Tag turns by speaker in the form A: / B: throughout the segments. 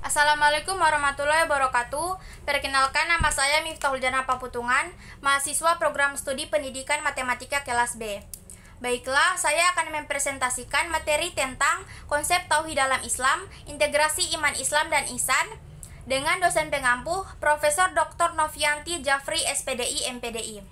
A: Assalamualaikum warahmatullahi wabarakatuh. Perkenalkan, nama saya Miftahul Jannah Paputungan, mahasiswa program studi pendidikan matematika kelas B. Baiklah, saya akan mempresentasikan materi tentang konsep tauhid dalam Islam, integrasi iman Islam dan ihsan dengan dosen pengampu Profesor Dr. Novianti Jafri SPDI MPDI.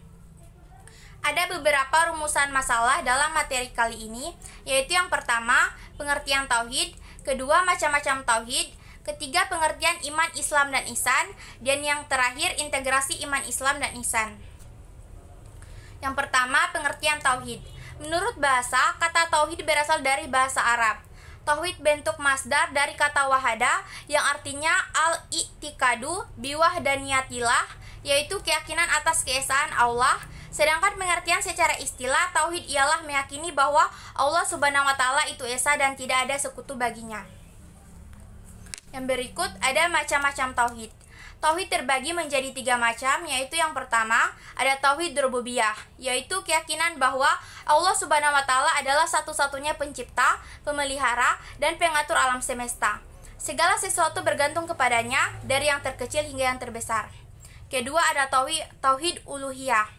A: Ada beberapa rumusan masalah dalam materi kali ini, yaitu yang pertama, pengertian tauhid, kedua, macam-macam tauhid, ketiga, pengertian iman Islam dan ihsan, dan yang terakhir, integrasi iman Islam dan ihsan. Yang pertama, pengertian tauhid. Menurut bahasa, kata tauhid berasal dari bahasa Arab. Tauhid bentuk masdar dari kata wahada yang artinya al-i'tikadu biwahdaniyatillah, yaitu keyakinan atas keesaan Allah. Sedangkan pengertian secara istilah, tauhid ialah meyakini bahwa Allah Subhanahu wa Ta'ala itu esa dan tidak ada sekutu baginya. Yang berikut ada macam-macam tauhid. Tauhid terbagi menjadi 3 macam, yaitu yang pertama ada tauhid rububiyah, yaitu keyakinan bahwa Allah Subhanahu wa Ta'ala adalah satu-satunya pencipta, pemelihara, dan pengatur alam semesta. Segala sesuatu bergantung kepadanya, dari yang terkecil hingga yang terbesar. Kedua ada tauhid uluhiyah,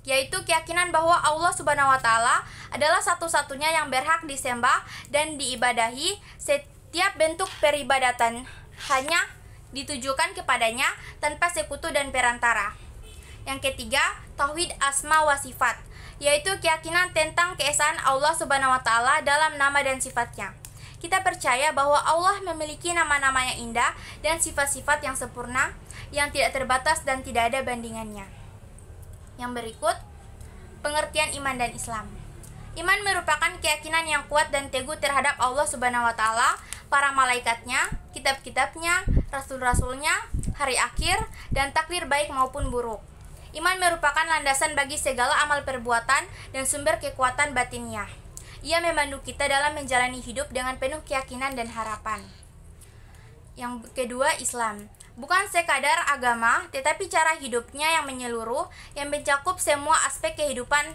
A: yaitu keyakinan bahwa Allah Subhanahu wa Ta'ala adalah satu-satunya yang berhak disembah dan diibadahi. Setiap bentuk peribadatan hanya ditujukan kepadanya tanpa sekutu dan perantara. Yang ketiga, tauhid asma wa sifat, yaitu keyakinan tentang keesaan Allah Subhanahu wa Ta'ala dalam nama dan sifatnya. Kita percaya bahwa Allah memiliki nama-nama yang indah dan sifat-sifat yang sempurna, yang tidak terbatas dan tidak ada bandingannya. Yang berikut, pengertian iman dan Islam. Iman merupakan keyakinan yang kuat dan teguh terhadap Allah Subhanahu wa Ta'ala, para malaikatnya, kitab-kitabnya, rasul-rasulnya, hari akhir, dan takdir baik maupun buruk. Iman merupakan landasan bagi segala amal perbuatan dan sumber kekuatan batiniah. Ia memandu kita dalam menjalani hidup dengan penuh keyakinan dan harapan. Yang kedua, Islam. Bukan sekadar agama, tetapi cara hidupnya yang menyeluruh, yang mencakup semua aspek kehidupan.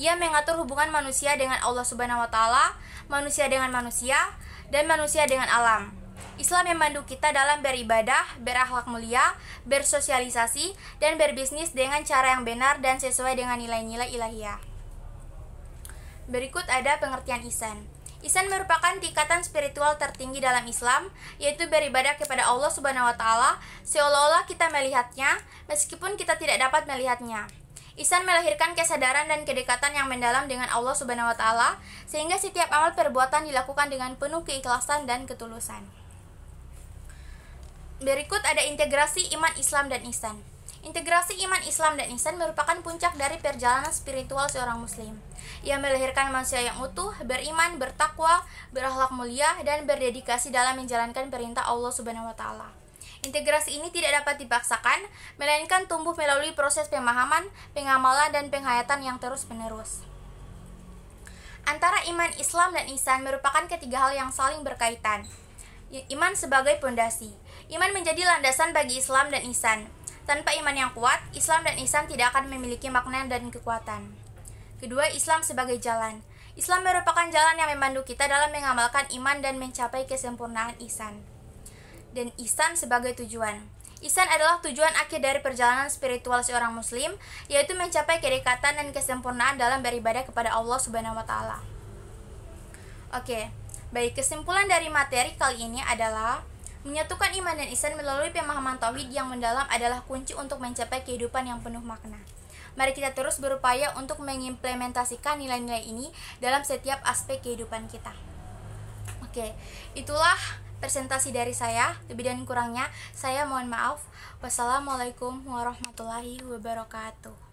A: Ia mengatur hubungan manusia dengan Allah Subhanahu wa Ta'ala, manusia dengan manusia, dan manusia dengan alam. Islam memandu kita dalam beribadah, berakhlak mulia, bersosialisasi, dan berbisnis dengan cara yang benar dan sesuai dengan nilai-nilai ilahiyah. Berikut ada pengertian ihsan. Ihsan merupakan tingkatan spiritual tertinggi dalam Islam, yaitu beribadah kepada Allah Subhanahu wa Ta'ala seolah-olah kita melihatnya, meskipun kita tidak dapat melihatnya. Ihsan melahirkan kesadaran dan kedekatan yang mendalam dengan Allah Subhanahu wa Ta'ala, sehingga setiap amal perbuatan dilakukan dengan penuh keikhlasan dan ketulusan. Berikut ada integrasi iman Islam dan ihsan. Integrasi iman Islam dan ihsan merupakan puncak dari perjalanan spiritual seorang muslim. Ia melahirkan manusia yang utuh, beriman, bertakwa, berakhlak mulia, dan berdedikasi dalam menjalankan perintah Allah Subhanahu wa Ta'ala. Integrasi ini tidak dapat dipaksakan, melainkan tumbuh melalui proses pemahaman, pengamalan, dan penghayatan yang terus-menerus. Antara iman Islam dan ihsan merupakan ketiga hal yang saling berkaitan. Iman sebagai pondasi. Iman menjadi landasan bagi Islam dan ihsan. Tanpa iman yang kuat, Islam dan ihsan tidak akan memiliki makna dan kekuatan. Kedua, Islam sebagai jalan. Islam merupakan jalan yang memandu kita dalam mengamalkan iman dan mencapai kesempurnaan ihsan. Dan ihsan sebagai tujuan. Ihsan adalah tujuan akhir dari perjalanan spiritual seorang muslim, yaitu mencapai kedekatan dan kesempurnaan dalam beribadah kepada Allah Subhanahu wa Ta'ala. Oke, baik, kesimpulan dari materi kali ini adalah menyatukan iman dan ihsan melalui pemahaman tauhid yang mendalam adalah kunci untuk mencapai kehidupan yang penuh makna. Mari kita terus berupaya untuk mengimplementasikan nilai-nilai ini dalam setiap aspek kehidupan kita. Oke, itulah presentasi dari saya. Lebih dan kurangnya saya mohon maaf. Wassalamualaikum warahmatullahi wabarakatuh.